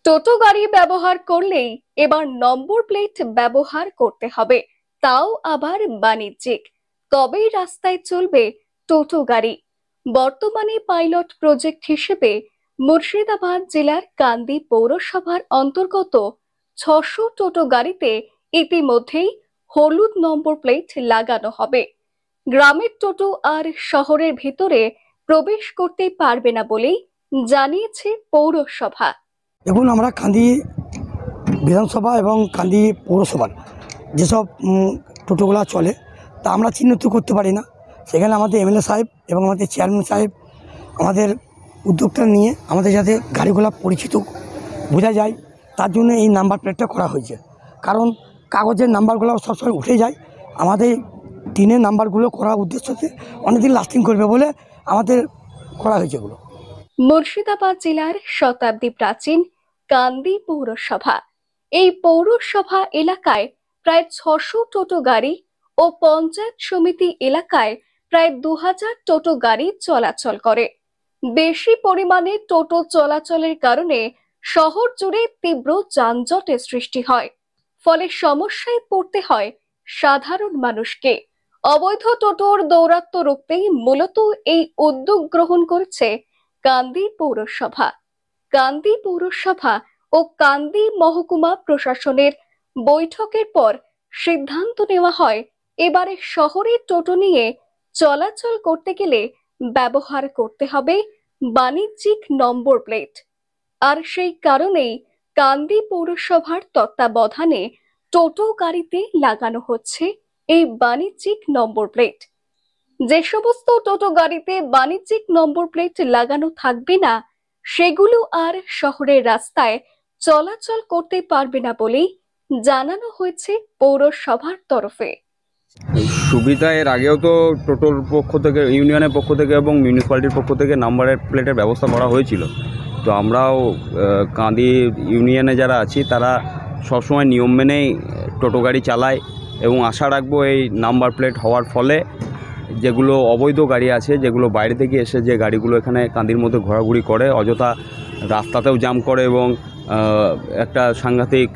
টোটো গাড়ি ব্যবহার করলেই এবার নম্বর প্লেট ব্যবহার করতে হবে, তাও আবার বাণিজ্যিক। তবেই রাস্তায় চলবে টোটো গাড়ি। বর্তমানে পাইলট প্রজেক্ট হিসেবে মুর্শিদাবাদ জেলার কান্দি পৌরসভার অন্তর্গত ৬০০ টোটো গাড়িতে ইতিমধ্যেই হলুদ নম্বর প্লেট লাগানো হবে। গ্রামের টোটো আর শহরের ভিতরে প্রবেশ করতে পারবে না বলেই জানিয়েছে পৌরসভা। দেখুন, আমরা কান্দি বিধানসভা এবং কান্দি পৌরসভার যেসব টোটোগুলো চলে তা আমরা চিহ্নিত করতে পারি না। সেখানে আমাদের এমএলএ সাহেব এবং আমাদের চেয়ারম্যান সাহেব আমাদের উদ্যোগটা নিয়ে আমাদের যাতে গাড়িগুলো পরিচিত বোঝা যায় তার জন্য এই নাম্বার প্লেটটা করা হয়েছে। কারণ কাগজের নাম্বারগুলো সবসময় উঠে যায়, আমাদের টিনের নাম্বারগুলো করার উদ্দেশ্যতে অনেকদিন লাস্টিং করবে বলে আমাদের করা হয়েছে এগুলো। মুর্শিদাবাদ জেলার শতাব্দী প্রাচীন কান্দি পৌরসভা। এই পৌরসভা এলাকায় প্রায় ৬০০ টোটো গাড়ি ও পঞ্চায়েত সমিতি এলাকায় প্রায় ২০০০ টোটো গাড়ি চলাচল করে। বেশি পরিমাণে টোটো চলাচলের কারণে শহর জুড়ে তীব্র যানজটের সৃষ্টি হয়, ফলে সমস্যায় পড়তে হয় সাধারণ মানুষকে। অবৈধ টোটোর দৌরাত্ম্য রুখতেই মূলত এই উদ্যোগ গ্রহণ করেছে কান্দি পৌরসভা। কান্দি পৌরসভা ও কান্দি মহকুমা প্রশাসনের বৈঠকের পর সিদ্ধান্ত নেওয়া হয় এবারে শহরে টোটো নিয়ে চলাচল করতে গেলে ব্যবহার করতে হবে বাণিজ্যিক নম্বর প্লেট। আর সেই কারণেই কান্দি পৌরসভার তত্ত্বাবধানে টোটো গাড়িতে লাগানো হচ্ছে এই বাণিজ্যিক নম্বর প্লেট। যে সমস্ত টোটো গাড়িতে বাণিজ্যিক নম্বর প্লেট লাগানো থাকবে না সেগুলো আর শহরের রাস্তায় চলাচল করতে পারবে না বলেই জানানো হয়েছে পৌরসভার তরফে। সুবিধা এর আগেও তো টোটোর পক্ষ থেকে, ইউনিয়নের পক্ষ থেকে এবং মিউনিসিপ্যালিটির পক্ষ থেকে নাম্বারের প্লেটের ব্যবস্থা করা হয়েছিল। তো আমরাও কান্দি ইউনিয়নে যারা আছি তারা সবসময় নিয়ম মেনেই টোটো গাড়ি চালায় এবং আশা রাখবো এই নাম্বার প্লেট হওয়ার ফলে যেগুলো অবৈধ গাড়ি আছে, যেগুলো বাইরে থেকে এসে যে গাড়িগুলো এখানে কান্দির মধ্যে ঘোরাঘুরি করে, অযথা রাস্তাতেও জাম করে এবং একটা সাংঘাতিক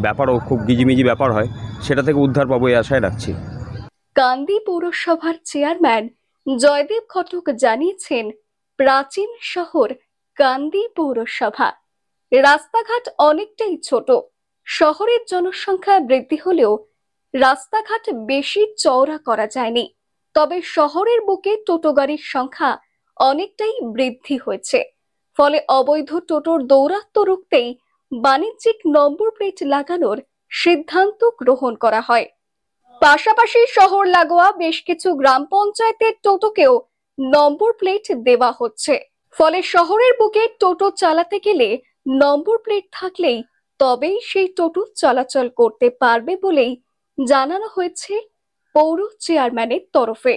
ব্যাপারও, খুব গিজিমিজি ব্যাপার হয়, সেটা থেকে উদ্ধার পাবো এই আশায় রাখছি। কান্দি পৌরসভার চেয়ারম্যান জয়দেব ঘটক জানিয়েছেন, প্রাচীন শহর কান্দি পৌরসভা, রাস্তাঘাট অনেকটাই ছোট। শহরের জনসংখ্যা বৃদ্ধি হলেও রাস্তাঘাট বেশি চওড়া করা যায়নি। তবে শহরের বুকে টোটো গাড়ির সংখ্যা অনেকটাই বৃদ্ধি হয়েছে, ফলে অবৈধ টোটোর দৌরাত্ম্য রুখতেই বাণিজ্যিক নম্বর প্লেট লাগানোর সিদ্ধান্ত গ্রহণ করা হয়। পাশাপাশি শহর লাগোয়া বেশ কিছু গ্রাম পঞ্চায়েতের টোটোকেও নম্বর প্লেট দেওয়া হচ্ছে। ফলে শহরের বুকে টোটো চালাতে গেলে নম্বর প্লেট থাকলেই তবেই সেই টোটো চলাচল করতে পারবে বলেই জানানো হয়েছে পৌর চেয়ারম্যানের তরফে।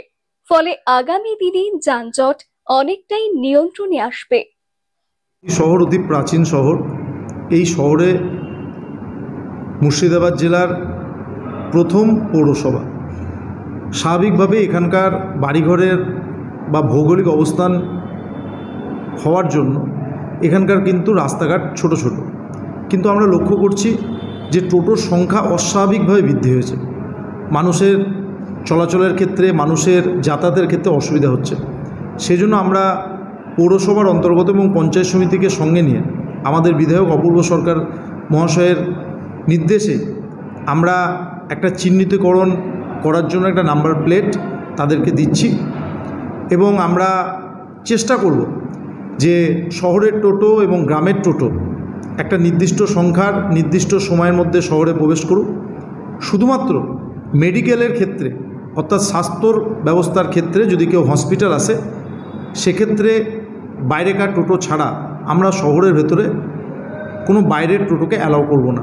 ফলে আগামী দিনে যানজট অনেকটাই নিয়ন্ত্রণে আসবে। শহর অতি প্রাচীন শহর। এই শহরে মুর্শিদাবাদ জেলার প্রথম পৌরসভা। স্বাভাবিকভাবে এখানকার বাড়িঘরের বা ভৌগোলিক অবস্থান হওয়ার জন্য এখানকার কিন্তু রাস্তাঘাট ছোট ছোট, কিন্তু আমরা লক্ষ্য করছি যে টোটোর সংখ্যা অস্বাভাবিকভাবে বৃদ্ধি হয়েছে। মানুষের চলাচলের ক্ষেত্রে, মানুষের যাতায়াতের ক্ষেত্রে অসুবিধা হচ্ছে। সেজন্য আমরা পৌরসভার অন্তর্গত এবং পঞ্চায়েত সমিতিকে সঙ্গে নিয়ে আমাদের বিধায়ক অপূর্ব সরকার মহাশয়ের নির্দেশে আমরা একটা চিহ্নিতকরণ করার জন্য একটা নাম্বার প্লেট তাদেরকে দিচ্ছি এবং আমরা চেষ্টা করব যে শহরের টোটো এবং গ্রামের টোটো একটা নির্দিষ্ট সংখ্যার নির্দিষ্ট সময়ের মধ্যে শহরে প্রবেশ করুক। শুধুমাত্র মেডিকেলের ক্ষেত্রে, অর্থাৎ স্বাস্থ্যর ব্যবস্থার ক্ষেত্রে যদি কেউ হসপিটাল আসে সেক্ষেত্রে বাইরেকার টোটো ছাড়া আমরা শহরের ভেতরে কোনো বাইরের টোটোকে অ্যালাউ করব না।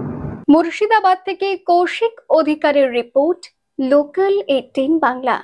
মুর্শিদাবাদ থেকে কৌশিক অধিকারের রিপোর্ট, লোকাল 18 বাংলা।